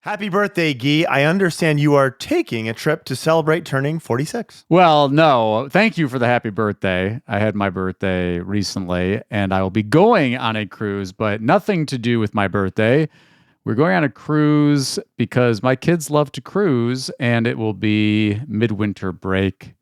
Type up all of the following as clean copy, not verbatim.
Happy birthday, Guy. I understand you are taking a trip to celebrate turning 46. Well, no, thank you for the happy birthday. I had my birthday recently, and I will be going on a cruise, but nothing to do with my birthday. We're going on a cruise because my kids love to cruise, and it will be midwinter break.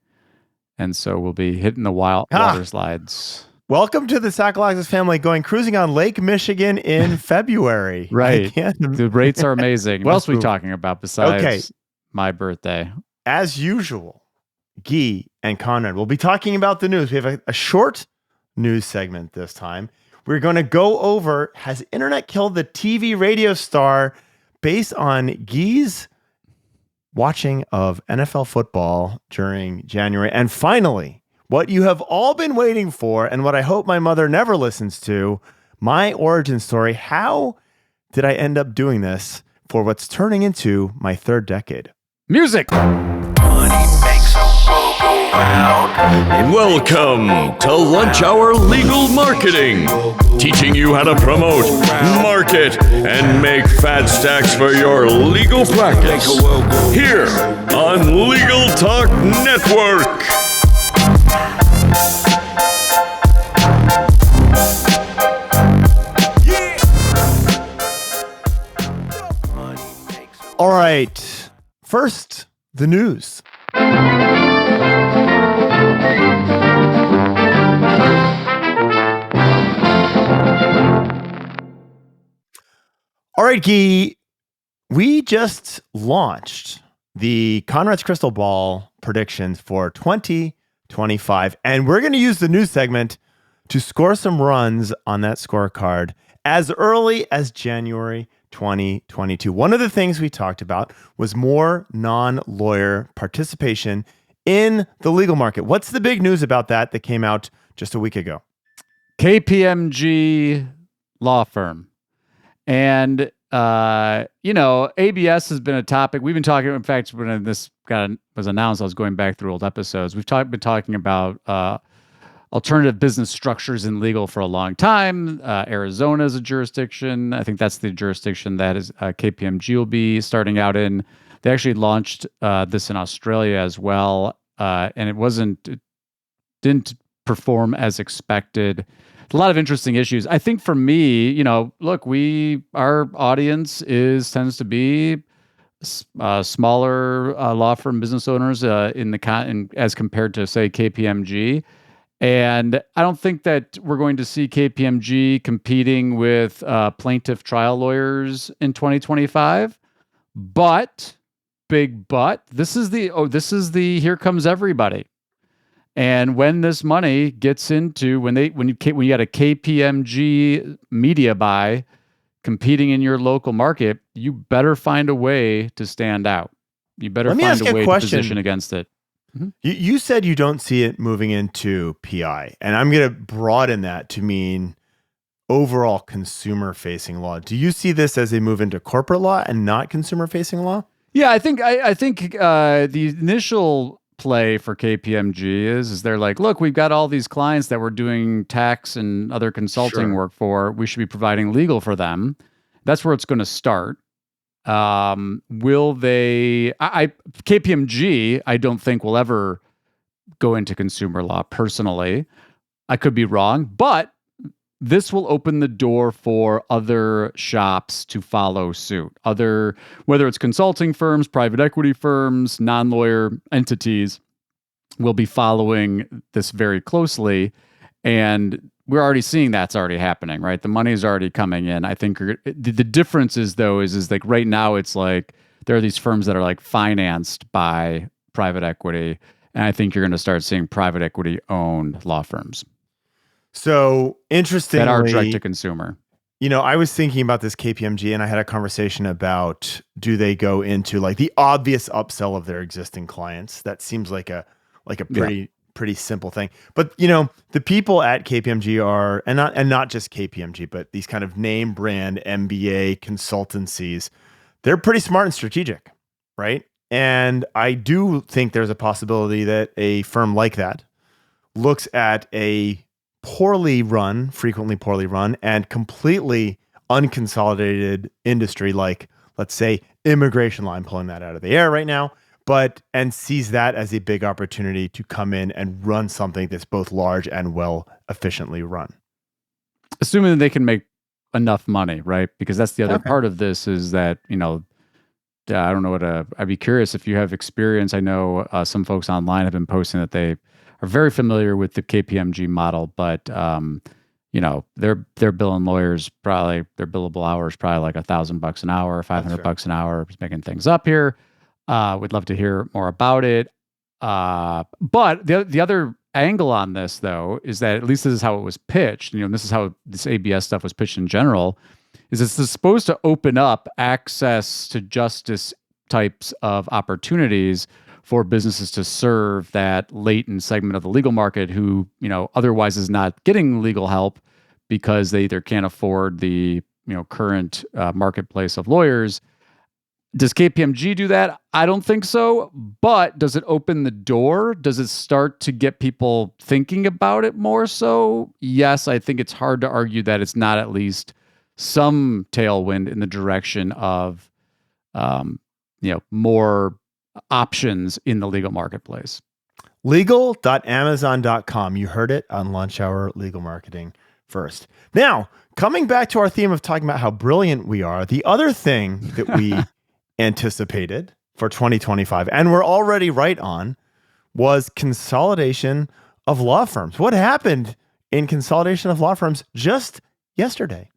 And so we'll be hitting the wild water slides. Welcome to the Sacalaxis family going cruising on Lake Michigan in February. Right. The rates are amazing. What else are we talking about besides my birthday? As usual, Guy and Conrad will be talking about the news. We have a short news segment this time. We're going to go over, has internet killed the TV radio star, based on Guy's watching of NFL football during January. And finally, what you have all been waiting for, and what I hope my mother never listens to, my origin story. How did I end up doing this for what's turning into my third decade? Music! Money makes a world go round. Welcome to Lunch Hour Legal Marketing, teaching you how to promote, market, and make fat stacks for your legal practice. Here on Legal Talk Network. All right. First, the news. All right, Guy. We just launched the Conrad's Crystal Ball predictions for 2025, and we're going to use the news segment to score some runs on that scorecard as early as January 2022. One of the things we talked about was more non-lawyer participation in the legal market. What's the big news about that came out just a week ago? KPMG law firm. And, ABS has been a topic. We've been talking, in fact, when this was announced, I was going back through old episodes. We've been talking about alternative business structures in legal for a long time. Arizona is a jurisdiction. I think that's the jurisdiction that is KPMG will be starting out in. They actually launched this in Australia as well, and it didn't perform as expected. A lot of interesting issues. I think for me, look, our audience tends to be smaller law firm business owners as compared to, say, KPMG. And I don't think that we're going to see KPMG competing with plaintiff trial lawyers in 2025. But, big but, this is the here comes everybody. And when this money gets into when you got a KPMG media buy competing in your local market, you better find a way to stand out. You better find a way to position against it. Mm-hmm. You said you don't see it moving into PI, and I'm going to broaden that to mean overall consumer-facing law. Do you see this as a move into corporate law and not consumer-facing law? Yeah, I think the initial play for KPMG is they're like, look, we've got all these clients that we're doing tax and other consulting work for. We should be providing legal for them. That's where it's going to start. Will they? KPMG, I don't think will ever go into consumer law personally. I could be wrong, but this will open the door for other shops to follow suit. Whether it's consulting firms, private equity firms, non-lawyer entities will be following this very closely. And we're already seeing that's already happening, right? The money is already coming in. I think the difference is like right now it's like there are these firms that are like financed by private equity. And I think you're going to start seeing private equity owned law firms. So interestingly, that are direct to consumer. I was thinking about this KPMG, and I had a conversation about, do they go into like the obvious upsell of their existing clients? That seems like a pretty simple thing. But the people at KPMG are, and not just KPMG, but these kind of name brand MBA consultancies, they're pretty smart and strategic, right? And I do think there's a possibility that a firm like that looks at a frequently poorly run, and completely unconsolidated industry like, let's say, immigration law. I'm pulling that out of the air right now, and sees that as a big opportunity to come in and run something that's both large and well efficiently run. Assuming that they can make enough money, right? Because that's the other part of this is that, I don't know I'd be curious if you have experience. I know some folks online have been posting that they are very familiar with the KPMG model, but they're billing lawyers probably their billable hours probably like $1,000 an hour, $500 an hour. Just making things up here. We'd love to hear more about it. But the other angle on this, though, is that at least this is how it was pitched. This is how this ABS stuff was pitched in general. Is it's supposed to open up access to justice types of opportunities for businesses to serve that latent segment of the legal market who, otherwise is not getting legal help because they either can't afford the, current marketplace of lawyers. Does KPMG do that? I don't think so. But does it open the door? Does it start to get people thinking about it more so? Yes, I think it's hard to argue that it's not at least some tailwind in the direction of, more options in the legal marketplace. Legal.amazon.com. You heard it on Lunch Hour Legal Marketing first. Now, coming back to our theme of talking about how brilliant we are, the other thing that we anticipated for 2025, and we're already right on, was consolidation of law firms. What happened in consolidation of law firms just yesterday?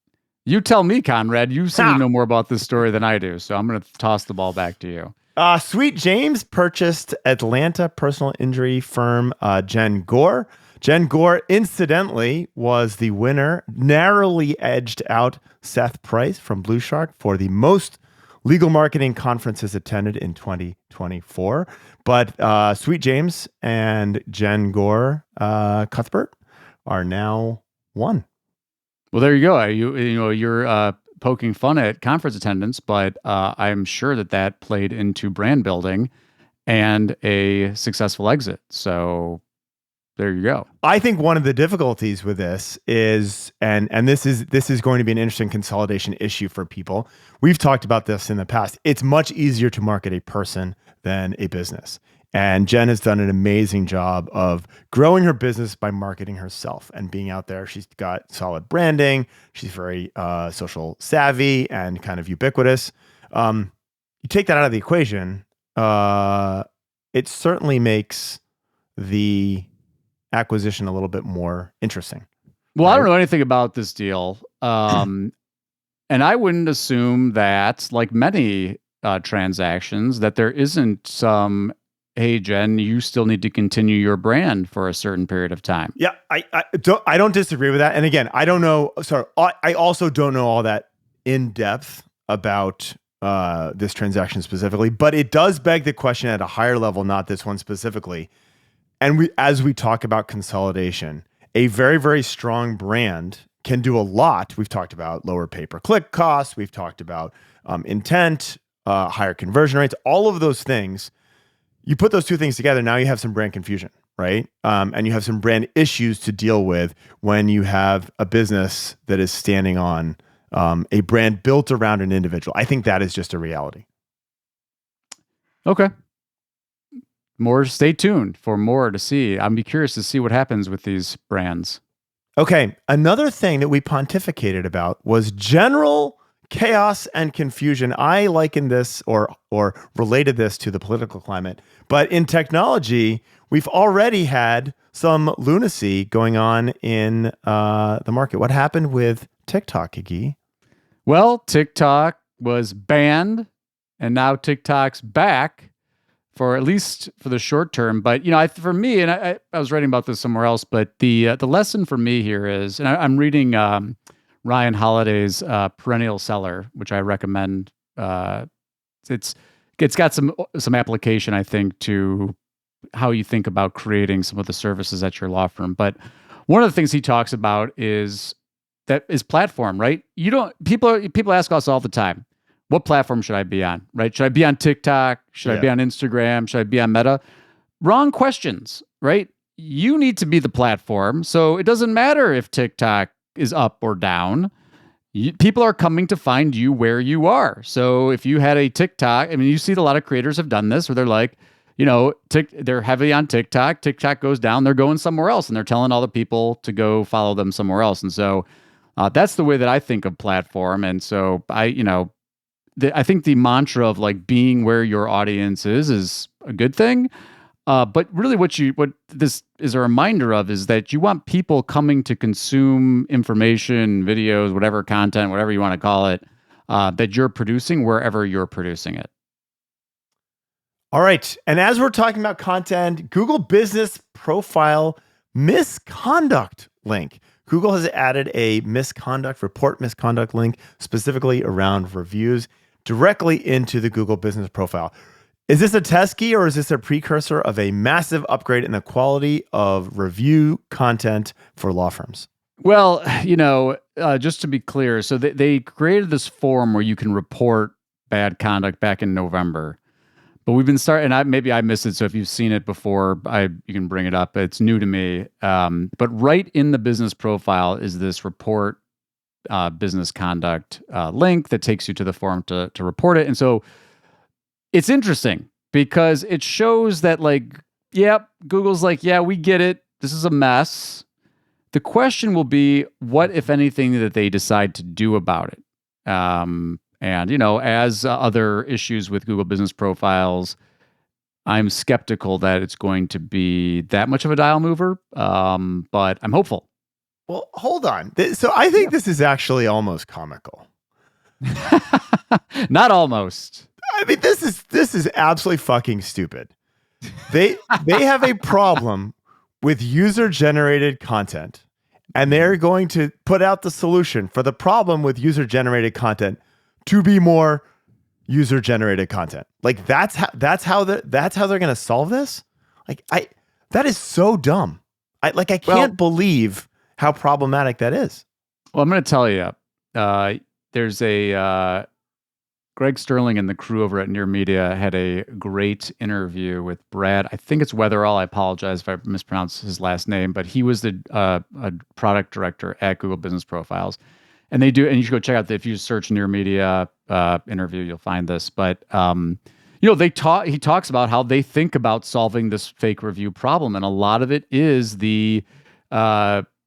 You tell me, Conrad. You seem to know more about this story than I do, so I'm going to toss the ball back to you. Sweet James purchased Atlanta personal injury firm Jen Gore. Jen Gore, incidentally, was the winner, narrowly edged out Seth Price from Blue Shark for the most legal marketing conferences attended in 2024. But Sweet James and Jen Gore Cuthbert are now one. Well, there you go. You're poking fun at conference attendance, but I'm sure that played into brand building and a successful exit. So there you go. I think one of the difficulties with this is, and this is going to be an interesting consolidation issue for people. We've talked about this in the past. It's much easier to market a person than a business. And Jen has done an amazing job of growing her business by marketing herself and being out there. She's got solid branding. She's very social savvy and kind of ubiquitous. You take that out of the equation, it certainly makes the acquisition a little bit more interesting. Well, right? I don't know anything about this deal. And I wouldn't assume that, like many transactions, that there isn't some, hey, Jen, you still need to continue your brand for a certain period of time. Yeah, I don't disagree with that. And again, I don't know. Sorry, I also don't know all that in depth about this transaction specifically, but it does beg the question at a higher level, not this one specifically. And as we talk about consolidation, a very, very strong brand can do a lot. We've talked about lower pay-per-click costs. We've talked about intent, higher conversion rates, all of those things. You put those two things together, now you have some brand confusion, right? And you have some brand issues to deal with when you have a business that is standing on a brand built around an individual. I think that is just a reality. Okay. Stay tuned for more to see. I'd be curious to see what happens with these brands. Okay. Another thing that we pontificated about was general chaos and confusion. I likened this or related this to the political climate. But in technology, we've already had some lunacy going on in the market. What happened with TikTok, Iggy? Well, TikTok was banned, and now TikTok's back. For at least for the short term. But, for me, and I was writing about this somewhere else, but the lesson for me here is, and I'm reading Ryan Holiday's Perennial Seller, which I recommend. It's got some application, I think, to how you think about creating some of the services at your law firm. But one of the things he talks about is platform, right? People ask us all the time, what platform should I be on, right? Should I be on TikTok? Should I be on Instagram? Should I be on Meta? Wrong questions, right? You need to be the platform. So it doesn't matter if TikTok is up or down. people are coming to find you where you are. So if you had a TikTok, I mean, you see a lot of creators have done this where they're like, they're heavy on TikTok. TikTok goes down, they're going somewhere else, and they're telling all the people to go follow them somewhere else. And so that's the way that I think of platform. And so I think the mantra of like being where your audience is a good thing. But really what this is a reminder of is that you want people coming to consume information, videos, whatever content, whatever you want to call it, that you're producing wherever you're producing it. All right. And as we're talking about content, Google Business Profile misconduct link. Google has added a report misconduct link specifically around reviews directly into the Google Business Profile. Is this a test key or is this a precursor of a massive upgrade in the quality of review content for law firms? Well, just to be clear, so they created this form where you can report bad conduct back in November. But we've been starting, and maybe I missed it. So if you've seen it before, you can bring it up. It's new to me. But right in the business profile is this report business conduct link that takes you to the form to report it. And so it's interesting because it shows that Google's like, yeah, we get it. This is a mess. The question will be, what, if anything, that they decide to do about it? And, as other issues with Google Business Profiles, I'm skeptical that it's going to be that much of a dial mover, but I'm hopeful. Well, hold on. So I think this is actually almost comical. Not almost. I mean, this is absolutely fucking stupid. They have a problem with user-generated content, and they're going to put out the solution for the problem with user-generated content to be more user-generated content. Like that's how they're going to solve this. That is so dumb. I can't believe how problematic that is. Well, I'm going to tell you, there's a Greg Sterling and the crew over at Near Media had a great interview with Brad. I think it's Weatherall. I apologize if I mispronounce his last name, but he was the a product director at Google Business Profiles. And they do, and you should go check out if you search Near Media interview, you'll find this. But he talks about how they think about solving this fake review problem, and a lot of it is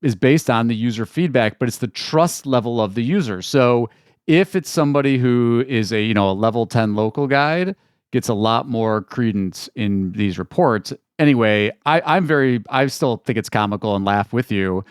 is based on the user feedback, but it's the trust level of the user. So if it's somebody who is a level 10 local guide, gets a lot more credence in these reports. Anyway, I still think it's comical and laugh with you.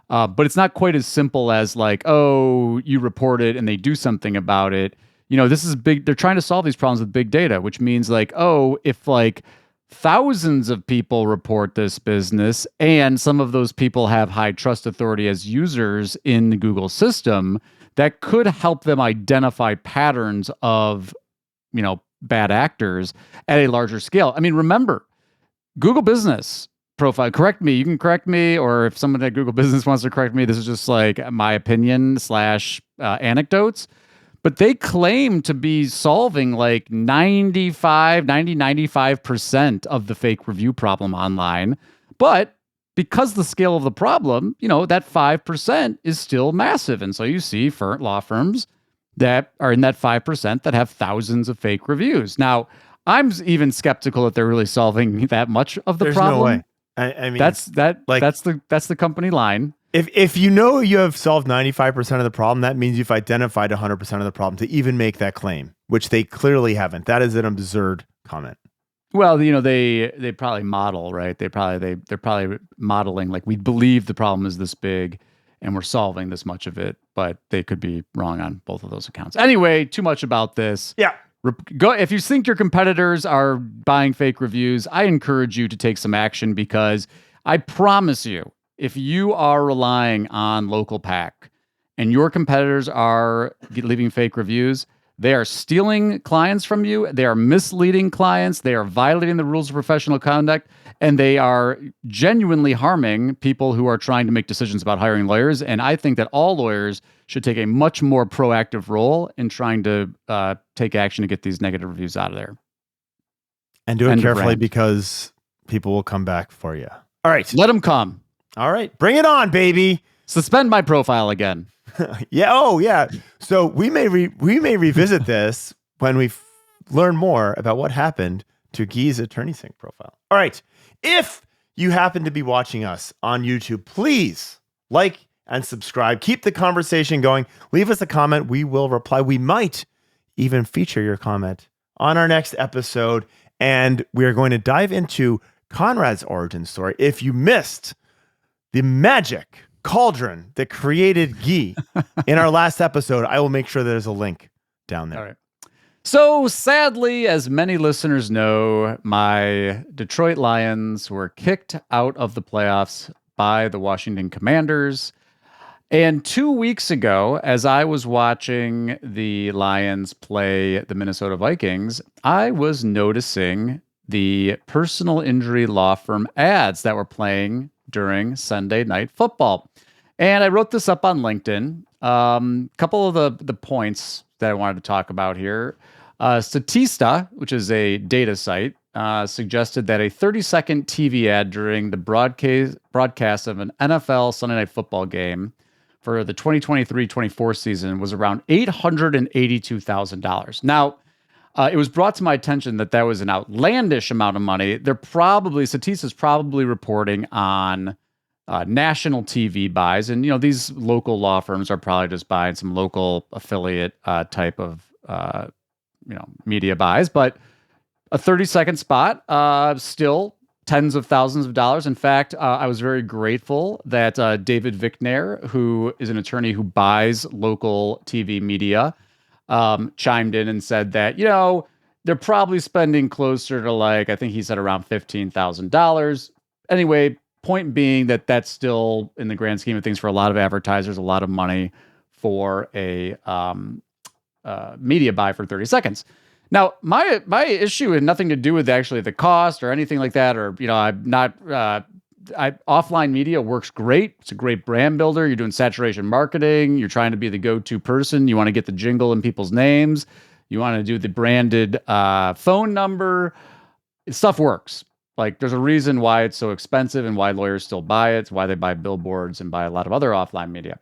But it's not quite as simple as like, oh, you report it and they do something about it. This is big. They're trying to solve these problems with big data, which means like, oh, if like thousands of people report this business and some of those people have high trust authority as users in the Google system, that could help them identify patterns of, bad actors at a larger scale. I mean, remember, Google Business Profile, correct me, you can correct me, or if someone at Google Business wants to correct me, this is just like my opinion / anecdotes, but they claim to be solving like 95% of the fake review problem online. But because the scale of the problem, that 5% is still massive. And so you see law firms that are in that 5% that have thousands of fake reviews. Now, I'm even skeptical that they're really solving that much of the problem. There's no way. I mean, that's the company line. If you have solved 95% of the problem, that means you've identified 100% of the problem to even make that claim, which they clearly haven't. That is an absurd comment. Well, they probably model, right? They're probably modeling like, we believe the problem is this big and we're solving this much of it, but they could be wrong on both of those accounts. Anyway, too much about this. Yeah. If you think your competitors are buying fake reviews, I encourage you to take some action, because I promise you, if you are relying on local pack and your competitors are leaving fake reviews, they are stealing clients from you. They are misleading clients. They are violating the rules of professional conduct, and they are genuinely harming people who are trying to make decisions about hiring lawyers. And I think that all lawyers should take a much more proactive role in trying to take action to get these negative reviews out of there. And do it carefully, because people will come back for you. All right. Let them come. All right. Bring it on, baby. Suspend my profile again. Yeah. Oh, yeah. So we may revisit this when we learn more about what happened to Guy's attorney sync profile. All right. If you happen to be watching us on YouTube, please like and subscribe. Keep the conversation going. Leave us a comment. We will reply. We might even feature your comment on our next episode. And we are going to dive into Conrad's origin story. If you missed the magic cauldron that created Guy in our last episode, I will make sure there's a link down there. All right. So sadly, as many listeners know, my Detroit Lions were kicked out of the playoffs by the Washington Commanders. And 2 weeks ago, as I was watching the Lions play the Minnesota Vikings, I was noticing the personal injury law firm ads that were playing during Sunday Night Football. And I wrote this up on LinkedIn. Couple of the points that I wanted to talk about here. Statista, which is a data site, suggested that a 30-second TV ad during the broadcast of an NFL Sunday Night Football game for the 2023-24 season was around $882,000. Now, it was brought to my attention that was an outlandish amount of money. Statista's probably reporting on national TV buys, and these local law firms are probably just buying some local affiliate type of media buys. But a 30-second spot, still tens of thousands of dollars. In fact, I was very grateful that David Vicknair, who is an attorney who buys local TV media, chimed in and said that, they're probably spending closer to I think he said around $15,000. Anyway, point being that that's still, in the grand scheme of things, for a lot of advertisers, a lot of money for a media buy for 30 seconds. Now, my issue had nothing to do with actually the cost or anything like that, or I'm not. Offline media works great. It's a great brand builder. You're doing saturation marketing. You're trying to be the go-to person. You want to get the jingle in people's names. You want to do the branded phone number. Stuff works. There's a reason why it's so expensive and why lawyers still buy it. It's why they buy billboards and buy a lot of other offline media.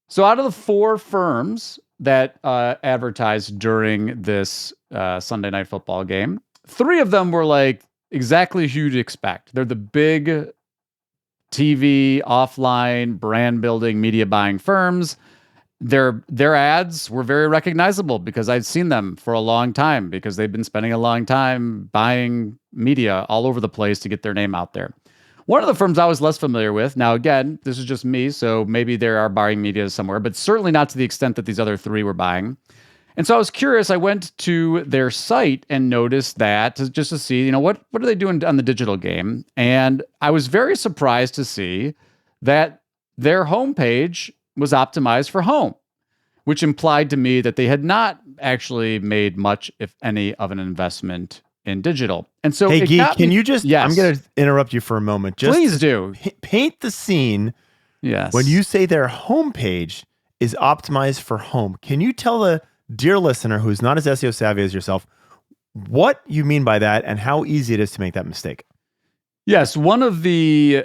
So out of the 4 firms that advertised during this Sunday Night Football game, 3 of them were exactly who you'd expect. They're the big TV, offline, brand building, media buying firms. Their ads were very recognizable because I'd seen them for a long time, because they've been spending a long time buying media all over the place to get their name out there. One of the firms I was less familiar with, now again, this is just me, so maybe there are buying media somewhere, but certainly not to the extent that these other 3 were buying. And so I was curious. I went to their site and noticed that, just to see, what are they doing on the digital game? And I was very surprised to see that their homepage was optimized for home, which implied to me that they had not actually made much, if any, of an investment in digital. And so, hey, Guy, can you just, yes. I'm going to interrupt you for a moment. Just please do. Paint the scene. Yes. When you say their homepage is optimized for home, can you tell the dear listener who's not as SEO savvy as yourself what you mean by that and how easy it is to make that mistake? Yes, one of the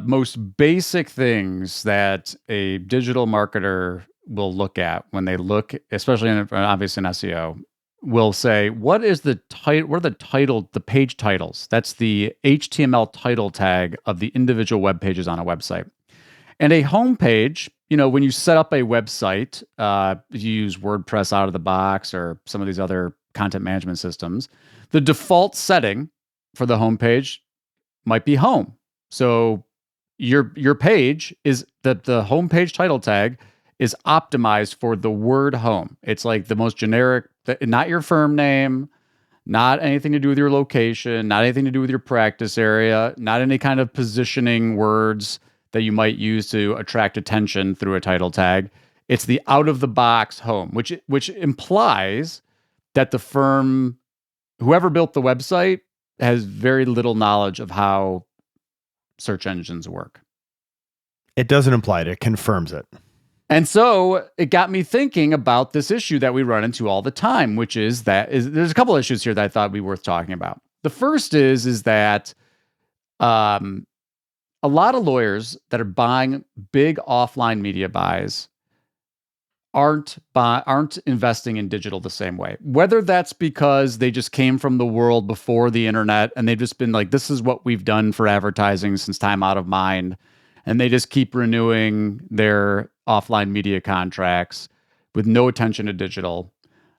most basic things that a digital marketer will look at when they look, especially obviously in SEO, will say, what are the page titles? That's the HTML title tag of the individual web pages on a website. And a homepage, when you set up a website, you use WordPress out of the box or some of these other content management systems, the default setting for the homepage might be home. So your page is the homepage title tag is optimized for the word home. It's the most generic, not your firm name, not anything to do with your location, not anything to do with your practice area, not any kind of positioning words that you might use to attract attention through a title tag. It's the out of the box home, which implies that the firm, whoever built the website, has very little knowledge of how search engines work. It doesn't imply it. It confirms it. And so it got me thinking about this issue that we run into all the time, which is there's a couple issues here that I thought would be worth talking about. The first is that a lot of lawyers that are buying big offline media buys aren't investing in digital the same way. Whether that's because they just came from the world before the internet and they've just been like, this is what we've done for advertising since time out of mind, and they just keep renewing their offline media contracts with no attention to digital.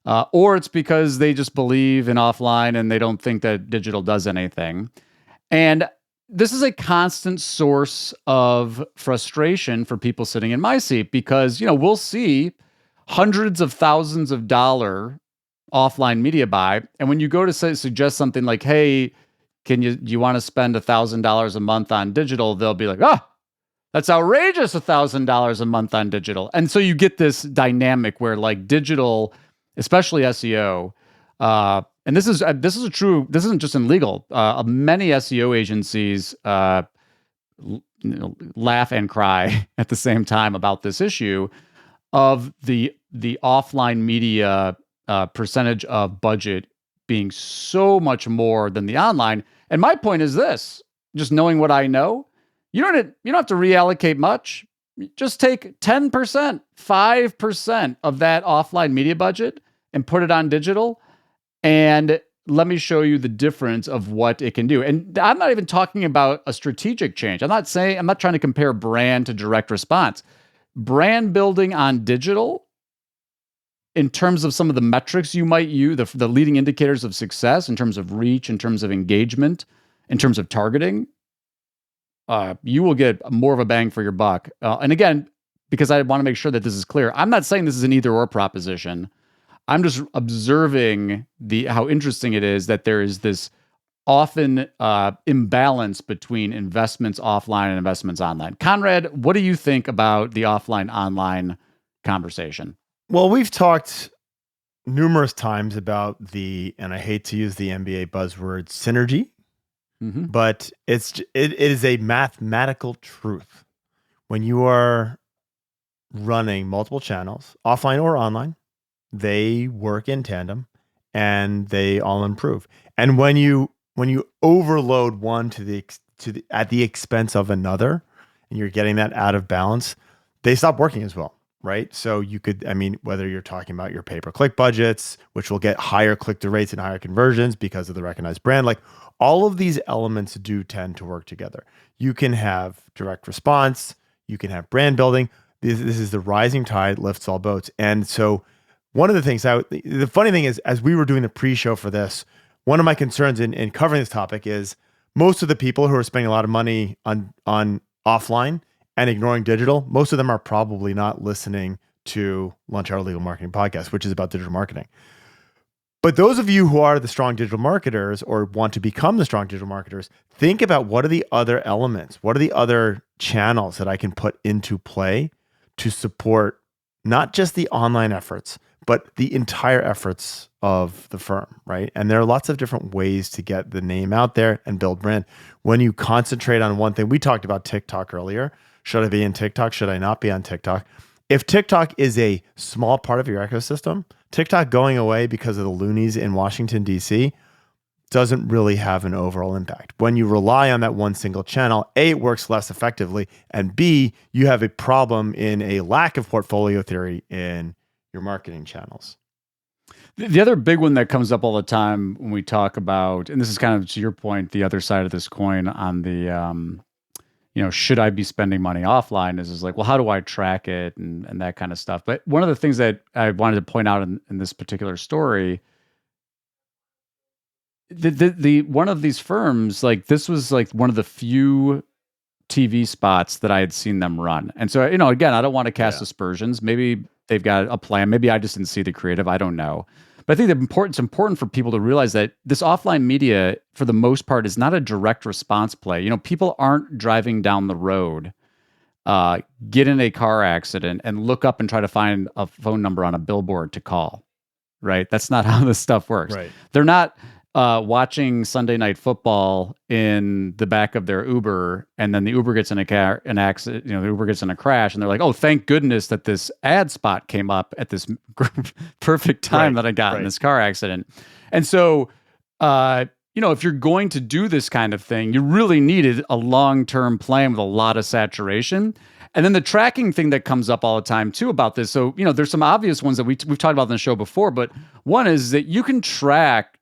Or it's because they just believe in offline and they don't think that digital does anything. And this is a constant source of frustration for people sitting in my seat because, we'll see hundreds of thousands of dollar offline media buy. And when you go to suggest something like, hey, do you want to spend $1,000 a month on digital? They'll be like, that's outrageous, $1,000 a month on digital. And so you get this dynamic where like digital, especially SEO, and this is true. This isn't just in legal. Many SEO agencies laugh and cry at the same time about this issue of the offline media percentage of budget being so much more than the online. And my point is this: just knowing what I know, you don't have to reallocate much. Just take 10%, 5% of that offline media budget and put it on digital. And let me show you the difference of what it can do. And I'm not even talking about a strategic change. I'm not trying to compare brand to direct response. Brand building on digital, in terms of some of the metrics you might use, the leading indicators of success, in terms of reach, in terms of engagement, in terms of targeting, you will get more of a bang for your buck. And again, because I want to make sure that this is clear, I'm not saying this is an either-or proposition. I'm just observing how interesting it is that there is this often imbalance between investments offline and investments online. Conrad, what do you think about the offline-online conversation? Well, we've talked numerous times about and I hate to use the MBA buzzword, synergy, but it is a mathematical truth. When you are running multiple channels, offline or online, they work in tandem and they all improve. And when you overload one at the expense of another, and you're getting that out of balance, they stop working as well, right? So you could, whether you're talking about your pay-per-click budgets, which will get higher click-through rates and higher conversions because of the recognized brand, like all of these elements do tend to work together. You can have direct response, you can have brand building. This is the rising tide lifts all boats. And so one of the things, the funny thing is, as we were doing the pre-show for this, one of my concerns in covering this topic is most of the people who are spending a lot of money on offline and ignoring digital, most of them are probably not listening to Lunch Hour Legal Marketing Podcast, which is about digital marketing. But those of you who are the strong digital marketers or want to become the strong digital marketers, think about what are the other elements, what are the other channels that I can put into play to support not just the online efforts, but the entire efforts of the firm, right? And there are lots of different ways to get the name out there and build brand. When you concentrate on one thing, we talked about TikTok earlier. Should I be in TikTok? Should I not be on TikTok? If TikTok is a small part of your ecosystem, TikTok going away because of the loonies in Washington, D.C. doesn't really have an overall impact. When you rely on that one single channel, A, it works less effectively, and B, you have a problem in a lack of portfolio theory in your marketing channels. The other big one that comes up all the time when we talk about, and this is kind of to your point, the other side of this coin on the, should I be spending money offline is like, well, how do I track it and that kind of stuff. But one of the things that I wanted to point out in this particular story, the one of these firms, like this was like one of the few TV spots that I had seen them run. And so, again, I don't want to cast aspersions. Maybe they've got a plan. Maybe I just didn't see the creative. I don't know. But I think it's important for people to realize that this offline media, for the most part, is not a direct response play. People aren't driving down the road, get in a car accident, and look up and try to find a phone number on a billboard to call, right? That's not how this stuff works. Right. They're not watching Sunday Night Football in the back of their Uber, and then the Uber gets in an accident. The Uber gets in a crash, and they're like, "Oh, thank goodness that this ad spot came up at this perfect time that I got in this car accident." And so, if you're going to do this kind of thing, you really needed a long-term plan with a lot of saturation. And then the tracking thing that comes up all the time too about this. So, there's some obvious ones that we've talked about on the show before, but one is that you can track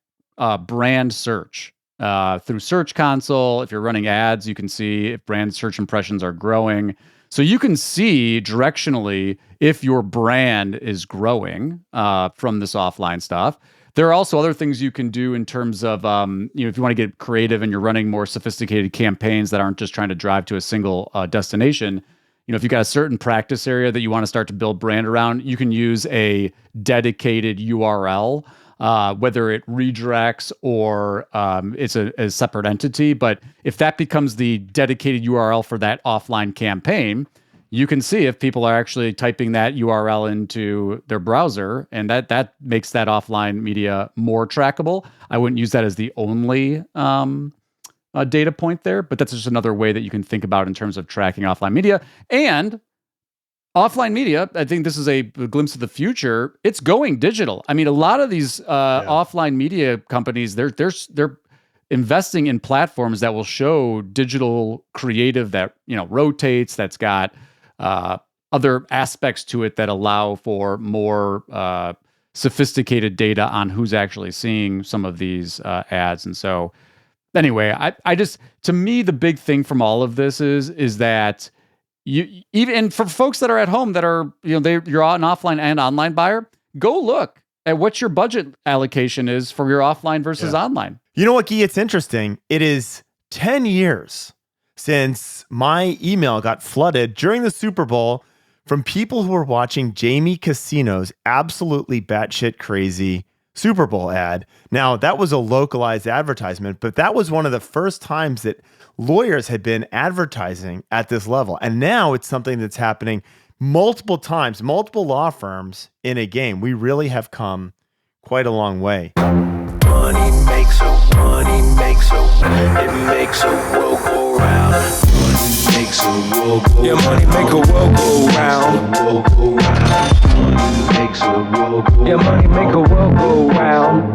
brand search through Search Console. If you're running ads, you can see if brand search impressions are growing. So you can see directionally if your brand is growing from this offline stuff. There are also other things you can do in terms of, if you want to get creative and you're running more sophisticated campaigns that aren't just trying to drive to a single destination. If you've got a certain practice area that you want to start to build brand around, you can use a dedicated URL, whether it redirects or it's a separate entity. But if that becomes the dedicated URL for that offline campaign, you can see if people are actually typing that URL into their browser, and that makes that offline media more trackable. I wouldn't use that as the only data point there, but that's just another way that you can think about in terms of tracking offline media. And offline media, I think this is a glimpse of the future. It's going digital. I mean, a lot of these offline media companies, they're investing in platforms that will show digital creative that rotates, that's got other aspects to it that allow for more sophisticated data on who's actually seeing some of these ads. And so anyway, I just, to me, the big thing from all of this is that even for folks that are at home that are, you're an offline and online buyer, go look at what your budget allocation is for your offline versus online. You know what, Guy? It's interesting. It is 10 years since my email got flooded during the Super Bowl from people who were watching Jamie Casino's absolutely batshit crazy Super Bowl ad. Now, that was a localized advertisement, but that was one of the first times that lawyers had been advertising at this level. And now it's something that's happening multiple times, multiple law firms in a game. We really have come quite a long way. Money makes a it makes a world go round. Money makes a world go round. Yeah, money make a world go round. Money makes a world go round. Yeah, money make a world go round.